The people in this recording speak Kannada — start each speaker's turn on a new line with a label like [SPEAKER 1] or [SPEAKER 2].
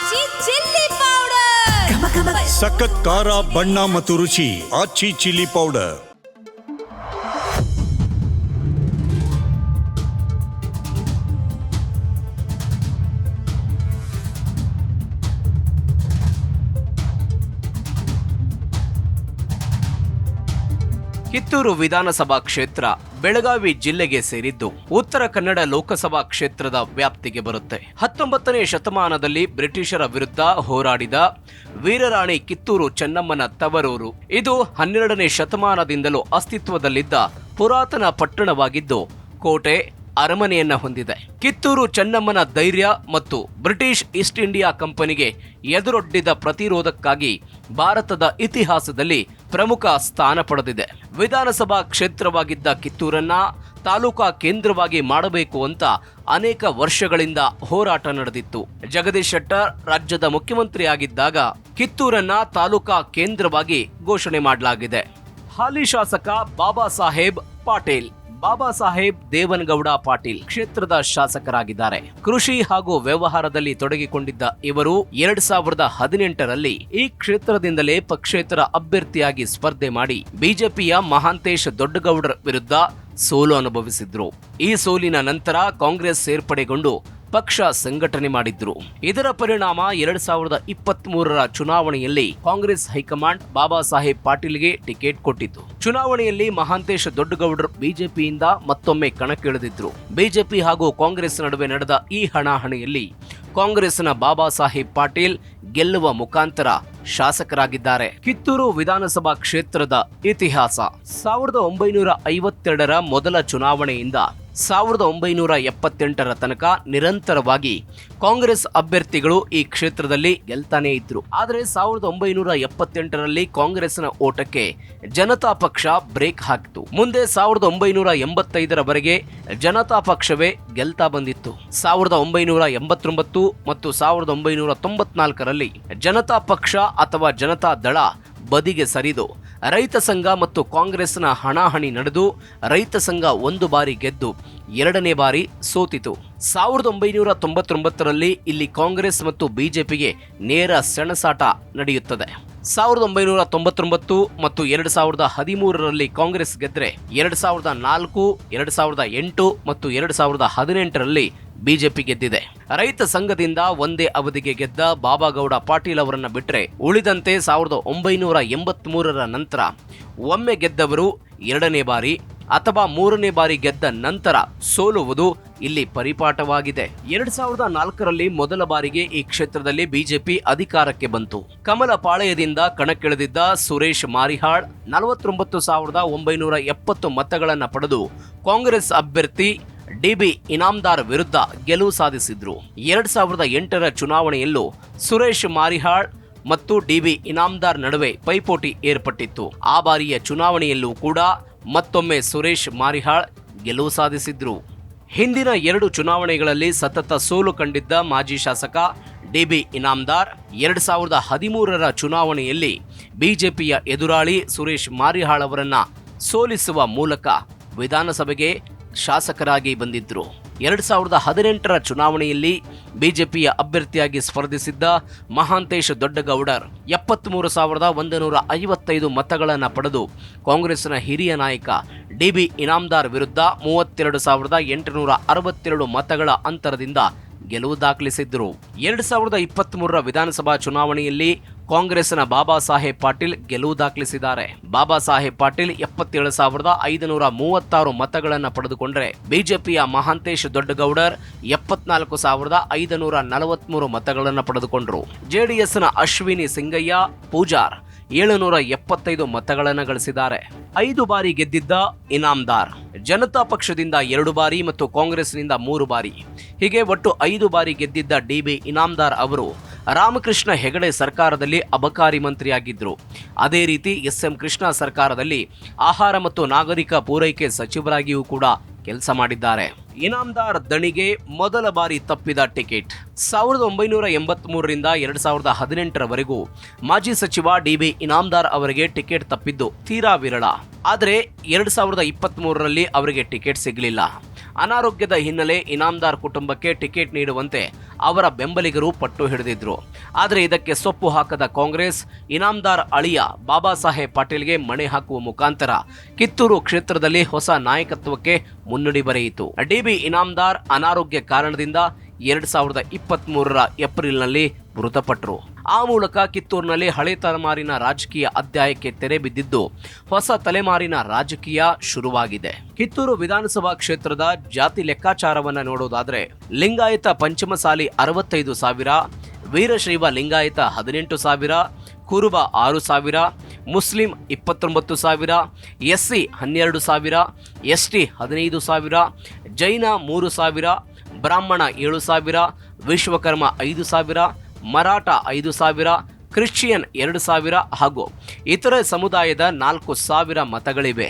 [SPEAKER 1] ಆಚಿ ಚಿಲ್ಲಿ ಪೌಡರ್.
[SPEAKER 2] ಸಖತ್ ಖಾರ ಬಣ್ಣ ಮತ್ತು ರುಚಿ ಆಚಿ ಚಿಲ್ಲಿ ಪೌಡರ್.
[SPEAKER 3] ಕಿತ್ತೂರು ವಿಧಾನಸಭಾ ಕ್ಷೇತ್ರ ಬೆಳಗಾವಿ ಜಿಲ್ಲೆಗೆ ಸೇರಿದ್ದು ಉತ್ತರ ಕನ್ನಡ ಲೋಕಸಭಾ ಕ್ಷೇತ್ರದ ವ್ಯಾಪ್ತಿಗೆ ಬರುತ್ತೆ. 19ನೇ ಶತಮಾನದಲ್ಲಿ ಬ್ರಿಟಿಷರ ವಿರುದ್ಧ ಹೋರಾಡಿದ ವೀರರಾಣಿ ಕಿತ್ತೂರು ಚೆನ್ನಮ್ಮನ ತವರೂರು. ಇದು 12ನೇ ಶತಮಾನದಿಂದಲೂ ಅಸ್ತಿತ್ವದಲ್ಲಿದ್ದ ಪುರಾತನ ಪಟ್ಟಣವಾಗಿದ್ದು ಕೋಟೆ ಅರಮನೆಯನ್ನ ಹೊಂದಿದೆ. ಕಿತ್ತೂರು ಚೆನ್ನಮ್ಮನ ಧೈರ್ಯ ಮತ್ತು ಬ್ರಿಟಿಷ್ ಈಸ್ಟ್ ಇಂಡಿಯಾ ಕಂಪನಿಗೆ ಎದುರೊಡ್ಡಿದ ಪ್ರತಿರೋಧಕ್ಕಾಗಿ ಭಾರತದ ಇತಿಹಾಸದಲ್ಲಿ ಪ್ರಮುಖ ಸ್ಥಾನ ಪಡೆದಿದೆ. ವಿಧಾನಸಭಾ ಕ್ಷೇತ್ರವಾಗಿದ್ದ ಕಿತ್ತೂರನ್ನ ತಾಲೂಕಾ ಕೇಂದ್ರವಾಗಿ ಮಾಡಬೇಕು ಅಂತ ಅನೇಕ ವರ್ಷಗಳಿಂದ ಹೋರಾಟ ನಡೆದಿತ್ತು. ಜಗದೀಶ್ ಶೆಟ್ಟರ್ ರಾಜ್ಯದ ಮುಖ್ಯಮಂತ್ರಿಯಾಗಿದ್ದಾಗ ಕಿತ್ತೂರನ್ನ ತಾಲೂಕಾ ಕೇಂದ್ರವಾಗಿ ಘೋಷಣೆ ಮಾಡಲಾಗಿದೆ. ಹಾಲಿ ಶಾಸಕ ಬಾಬಾ ಸಾಹೇಬ್ ದೇವನಗೌಡ ಪಾಟೀಲ್ ಕ್ಷೇತ್ರದ ಶಾಸಕರಾಗಿದ್ದಾರೆ. ಕೃಷಿ ಹಾಗೂ ವ್ಯವಹಾರದಲ್ಲಿ ತೊಡಗಿಕೊಂಡಿದ್ದ ಇವರು 2018ರಲ್ಲಿ ಈ ಕ್ಷೇತ್ರದಿಂದಲೇ ಪಕ್ಷೇತರ ಅಭ್ಯರ್ಥಿಯಾಗಿ ಸ್ಪರ್ಧೆ ಮಾಡಿ ಬಿಜೆಪಿಯ ಮಹಾಂತೇಶ್ ದೊಡ್ಡಗೌಡರ ವಿರುದ್ಧ ಸೋಲು ಅನುಭವಿಸಿದ್ರು. ಈ ಸೋಲಿನ ನಂತರ ಕಾಂಗ್ರೆಸ್ ಸೇರ್ಪಡೆಗೊಂಡು ಪಕ್ಷ ಸಂಘಟನೆ ಮಾಡಿದ್ರು. ಇದರ ಪರಿಣಾಮ 2023ರ ಚುನಾವಣೆಯಲ್ಲಿ ಕಾಂಗ್ರೆಸ್ ಹೈಕಮಾಂಡ್ ಬಾಬಾ ಸಾಹೇಬ್ ಪಾಟೀಲ್ಗೆ ಟಿಕೆಟ್ ಕೊಟ್ಟಿತ್ತು. ಚುನಾವಣೆಯಲ್ಲಿ ಮಹಾಂತೇಶ್ ದೊಡ್ಡಗೌಡರು ಬಿಜೆಪಿಯಿಂದ ಮತ್ತೊಮ್ಮೆ ಕಣಕ್ಕಿಳಿದಿದ್ರು. ಬಿಜೆಪಿ ಹಾಗೂ ಕಾಂಗ್ರೆಸ್ ನಡುವೆ ನಡೆದ ಈ ಹಣಾಹಣಿಯಲ್ಲಿ ಕಾಂಗ್ರೆಸ್ನ ಬಾಬಾ ಸಾಹೇಬ್ ಪಾಟೀಲ್ ಗೆಲ್ಲುವ ಮುಖಾಂತರ ಶಾಸಕರಾಗಿದ್ದಾರೆ. ಕಿತ್ತೂರು ವಿಧಾನಸಭಾ ಕ್ಷೇತ್ರದ ಇತಿಹಾಸ 1952ರ ಮೊದಲ ಚುನಾವಣೆಯಿಂದ 1978ರ ತನಕ ನಿರಂತರವಾಗಿ ಕಾಂಗ್ರೆಸ್ ಅಭ್ಯರ್ಥಿಗಳು ಈ ಕ್ಷೇತ್ರದಲ್ಲಿ ಗೆಲ್ತಾನೆ ಇದ್ರು. ಆದರೆ 1978ರಲ್ಲಿ ಕಾಂಗ್ರೆಸ್ನ ಓಟಕ್ಕೆ ಜನತಾ ಪಕ್ಷ ಬ್ರೇಕ್ ಹಾಕಿತು. ಮುಂದೆ 1985ರವರೆಗೆ ಜನತಾ ಪಕ್ಷವೇ ಗೆಲ್ತಾ ಬಂದಿತ್ತು. 1989 ಮತ್ತು 1994ರಲ್ಲಿ ಜನತಾ ಪಕ್ಷ ಅಥವಾ ಜನತಾ ದಳ ಬದಿಗೆ ಸರಿದು ರೈತ ಸಂಘ ಮತ್ತು ಕಾಂಗ್ರೆಸ್ನ ಹಣಾಹಣಿ ನಡೆದು ರೈತ ಸಂಘ ಒಂದು ಬಾರಿ ಗೆದ್ದು 2ನೇ ಬಾರಿ ಸೋತಿತು. 1999ರಲ್ಲಿ ಇಲ್ಲಿ ಕಾಂಗ್ರೆಸ್ ಮತ್ತು ಬಿಜೆಪಿಗೆ ನೇರ ಸೆಣಸಾಟ ನಡೆಯುತ್ತದೆ. 1999 ಮತ್ತು 2013ರಲ್ಲಿ ಕಾಂಗ್ರೆಸ್ ಗೆದ್ರೆ 2004, 2008 ಮತ್ತು 2018ರಲ್ಲಿ ಬಿಜೆಪಿ ಗೆದ್ದಿದೆ. ರೈತ ಸಂಘದಿಂದ ಒಂದೇ ಅವಧಿಗೆ ಗೆದ್ದ ಬಾಬಾಗೌಡ ಪಾಟೀಲ್ ಅವರನ್ನ ಬಿಟ್ರೆ ಉಳಿದಂತೆ 1983ರ ನಂತರ ಒಮ್ಮೆ ಗೆದ್ದವರು 2ನೇ ಬಾರಿ ಅಥವಾ 3ನೇ ಬಾರಿ ಗೆದ್ದ ನಂತರ ಸೋಲುವುದು ಇಲ್ಲಿ ಪರಿಪಾಠವಾಗಿದೆ. 2004ರಲ್ಲಿ ಮೊದಲ ಬಾರಿಗೆ ಈ ಕ್ಷೇತ್ರದಲ್ಲಿ ಬಿಜೆಪಿ ಅಧಿಕಾರಕ್ಕೆ ಬಂತು. ಕಮಲ ಪಾಳೆಯದಿಂದ ಕಣಕ್ಕಿಳಿದಿದ್ದ ಸುರೇಶ್ ಮಾರಿಹಾಳ್ 49,970 ಮತಗಳನ್ನು ಪಡೆದು ಕಾಂಗ್ರೆಸ್ ಅಭ್ಯರ್ಥಿ ಡಿಬಿ ಇನಾಮ್ದಾರ್ ವಿರುದ್ಧ ಗೆಲುವು ಸಾಧಿಸಿದ್ರು. 2008ರ ಚುನಾವಣೆಯಲ್ಲೂ ಸುರೇಶ್ ಮಾರಿಹಾಳ್ ಮತ್ತು ಡಿಬಿ ಇನಾಮ್ದಾರ್ ನಡುವೆ ಪೈಪೋಟಿ ಏರ್ಪಟ್ಟಿತ್ತು. ಆ ಬಾರಿಯ ಚುನಾವಣೆಯಲ್ಲೂ ಕೂಡ ಮತ್ತೊಮ್ಮೆ ಸುರೇಶ್ ಮಾರಿಹಾಳ್ ಗೆಲುವು ಸಾಧಿಸಿದ್ರು. ಹಿಂದಿನ 2 ಚುನಾವಣೆಗಳಲ್ಲಿ ಸತತ ಸೋಲು ಕಂಡಿದ್ದ ಮಾಜಿ ಶಾಸಕ ಡಿಬಿ ಇನಾಮ್ದಾರ್ 2013ರ ಚುನಾವಣೆಯಲ್ಲಿ ಬಿಜೆಪಿಯ ಎದುರಾಳಿ ಸುರೇಶ್ ಮಾರಿಹಾಳ್ ಅವರನ್ನ ಸೋಲಿಸುವ ಮೂಲಕ ವಿಧಾನಸಭೆಗೆ ಶಾಸಕರಾಗಿ ಬಂದಿದ್ರು. 2018ರ ಚುನಾವಣೆಯಲ್ಲಿ ಬಿಜೆಪಿಯ ಅಭ್ಯರ್ಥಿಯಾಗಿ ಸ್ಪರ್ಧಿಸಿದ್ದ ಮಹಾಂತೇಶ್ ದೊಡ್ಡಗೌಡರ್ 73,155 ಮತಗಳನ್ನು ಪಡೆದು ಕಾಂಗ್ರೆಸ್ನ ಹಿರಿಯ ನಾಯಕ ಡಿಬಿ ಇನಾಮ್ದಾರ್ ವಿರುದ್ಧ 32,862 ಮತಗಳ ಅಂತರದಿಂದ ಗೆಲುವು ದಾಖಲಿಸಿದ್ರು. 2023ರ ವಿಧಾನಸಭಾ ಚುನಾವಣೆಯಲ್ಲಿ ಕಾಂಗ್ರೆಸ್ನ ಬಾಬಾ ಸಾಹೇಬ್ ಪಾಟೀಲ್ ಗೆಲುವು ದಾಖಲಿಸಿದ್ದಾರೆ. ಬಾಬಾ ಸಾಹೇಬ್ ಪಾಟೀಲ್ 77,536 ಮತಗಳನ್ನು ಪಡೆದುಕೊಂಡರೆ ಬಿಜೆಪಿಯ ಮಹಾಂತೇಶ್ ದೊಡ್ಡಗೌಡರ್ 74,543 ಮತಗಳನ್ನು ಪಡೆದುಕೊಂಡರು. ಜೆಡಿಎಸ್ನ ಅಶ್ವಿನಿ ಸಿಂಗಯ್ಯ ಪೂಜಾರ್ 775 ಮತಗಳನ್ನು ಗಳಿಸಿದ್ದಾರೆ. 5 ಬಾರಿ ಗೆದ್ದಿದ್ದ ಇನಾಮ್ದಾರ್ ಜನತಾ ಪಕ್ಷದಿಂದ 2 ಬಾರಿ ಮತ್ತು ಕಾಂಗ್ರೆಸ್ನಿಂದ 3 ಬಾರಿ ಹೀಗೆ ಒಟ್ಟು 5 ಬಾರಿ ಗೆದ್ದಿದ್ದ ಡಿಬಿ ಇನಾಮ್ದಾರ್ ಅವರು ರಾಮಕೃಷ್ಣ ಹೆಗಡೆ ಸರ್ಕಾರದಲ್ಲಿ ಅಬಕಾರಿ ಮಂತ್ರಿಯಾಗಿದ್ದರು. ಅದೇ ರೀತಿ ಎಸ್.ಎಂ. ಕೃಷ್ಣ ಸರ್ಕಾರದಲ್ಲಿ ಆಹಾರ ಮತ್ತು ನಾಗರಿಕ ಪೂರೈಕೆ ಸಚಿವರಾಗಿಯೂ ಕೂಡ ಕೆಲಸ ಮಾಡಿದ್ದಾರೆ. ಇನಾಮ್ದಾರ್ ದಣಿಗೆ ಮೊದಲ ಬಾರಿ ತಪ್ಪಿದ ಟಿಕೆಟ್ 1983ರಿಂದ 2018ರವರೆಗೂ ಮಾಜಿ ಸಚಿವ ಡಿಬಿ ಇನಾಮ್ದಾರ್ ಅವರಿಗೆ ಟಿಕೆಟ್ ತಪ್ಪಿದ್ದು ತೀರಾ ವಿರಳ. ಆದರೆ 2023ರಲ್ಲಿ ಅವರಿಗೆ ಟಿಕೆಟ್ ಸಿಗಲಿಲ್ಲ. ಅನಾರೋಗ್ಯದ ಹಿನ್ನೆಲೆ ಇನಾಮ್ದಾರ್ ಕುಟುಂಬಕ್ಕೆ ಟಿಕೆಟ್ ನೀಡುವಂತೆ ಅವರ ಬೆಂಬಲಿಗರು ಪಟ್ಟು ಹಿಡಿದಿದ್ರು. ಆದರೆ ಇದಕ್ಕೆ ಸೊಪ್ಪು ಹಾಕದ ಕಾಂಗ್ರೆಸ್ ಇನಾಮದಾರ್ ಅಳಿಯ ಬಾಬಾ ಸಾಹೇಬ್ ಪಾಟೀಲ್ಗೆ ಮಣೆ ಹಾಕುವ ಮುಖಾಂತರ ಕಿತ್ತೂರು ಕ್ಷೇತ್ರದಲ್ಲಿ ಹೊಸ ನಾಯಕತ್ವಕ್ಕೆ ಮುನ್ನುಡಿ ಬರೆಯಿತು. ಡಿ.ಬಿ. ಇನಾಮದಾರ್ ಅನಾರೋಗ್ಯ ಕಾರಣದಿಂದ 2023ರ ಏಪ್ರಿಲ್ನಲ್ಲಿ ಮೃತಪಟ್ಟರು. ಆ ಮೂಲಕ ಕಿತ್ತೂರಿನಲ್ಲಿ ಹಳೆ ತಲೆಮಾರಿನ ರಾಜಕೀಯ ಅಧ್ಯಾಯಕ್ಕೆ ತೆರೆ ಬಿದ್ದಿದ್ದು ಹೊಸ ತಲೆಮಾರಿನ ರಾಜಕೀಯ ಶುರುವಾಗಿದೆ. ಕಿತ್ತೂರು ವಿಧಾನಸಭಾ ಕ್ಷೇತ್ರದ ಜಾತಿ ಲೆಕ್ಕಾಚಾರವನ್ನ ನೋಡೋದಾದ್ರೆ ಲಿಂಗಾಯತ ಪಂಚಮಸಾಲಿ 65,000, ವೀರಶೈವ ಲಿಂಗಾಯತ 18,000, ಕುರುಬ 6,000, ಮುಸ್ಲಿಂ 29,000, ಎಸ್ಸಿ 12,000, ಎಸ್ಟಿ 15,000, ಜೈನ 3,000, ಬ್ರಾಹ್ಮಣ 7,000, ವಿಶ್ವಕರ್ಮ 5,000, ಮರಾಠ 5,000, ಕ್ರಿಶ್ಚಿಯನ್ 2,000 ಹಾಗೂ ಇತರೆ ಸಮುದಾಯದ 4,000 ಮತಗಳಿವೆ.